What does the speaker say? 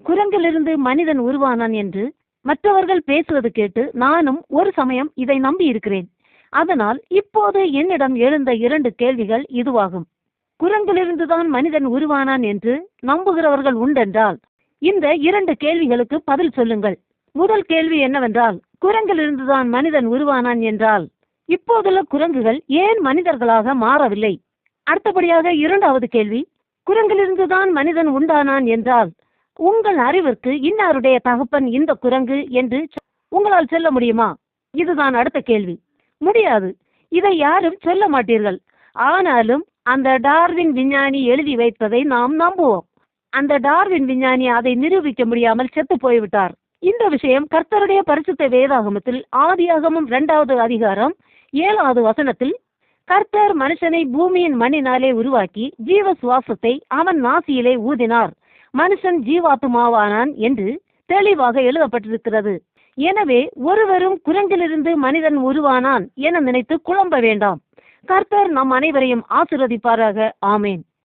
குரங்கிலிருந்து மனிதன் உருவானான் என்று மற்றவர்கள் பேசுவது கேட்டு நானும் ஒரு சமயம் இதை நம்பி இருக்கிறேன். அதனால் இப்போது என்னிடம் எழுந்த 2 கேள்விகள் இதுவாகும். குரங்கிலிருந்துதான் மனிதன் உருவானான் என்று நம்புகிறவர்கள் உண்டென்றால் இந்த 2 கேள்விகளுக்கு பதில் சொல்லுங்கள். முதல் கேள்வி என்னவென்றால், குரங்கிலிருந்துதான் மனிதன் உருவானான் என்றால் இப்போதுள்ள குரங்குகள் ஏன் மனிதர்களாக மாறவில்லை? அடுத்தபடியாக 2வது கேள்வி, குரங்கிலிருந்துதான் மனிதன் உண்டானான் என்றால் உங்கள் அறிவிற்கு இன்னாருடைய தகப்பன் இந்த குரங்கு என்று உங்களால் சொல்ல முடியுமா? இதுதான் அடுத்த கேள்வி. முடியாது. இதை யாரும் சொல்ல மாட்டீர்கள். ஆனாலும் அந்த டார்வின் விஞ்ஞானி எழுதி வைத்ததை நாம் நம்புவோம். அந்த டார்வின் விஞ்ஞானி அதை நிரூபிக்க முடியாமல் செத்து போய்விட்டார். இந்த விஷயம் கர்த்தருடைய பரிசுத்த வேதாகமத்தில் ஆதியாகமம் 2வது அதிகாரம் 7வது வசனத்தில், கர்த்தர் மனுஷனை பூமியின் மண்ணினாலே உருவாக்கி ஜீவ சுவாசத்தை அவன் நாசியிலே ஊதினார், மனுஷன் ஜீவாத்துமாவானான் என்று தெளிவாக எழுதப்பட்டிருக்கிறது. எனவே ஒருவரும் குரங்கிலிருந்து மனிதன் உருவானான் என நினைத்து குழம்ப வேண்டாம். கர்த்தர் நம் அனைவரையும் ஆசீர்வதிப்பாராக. ஆமேன்.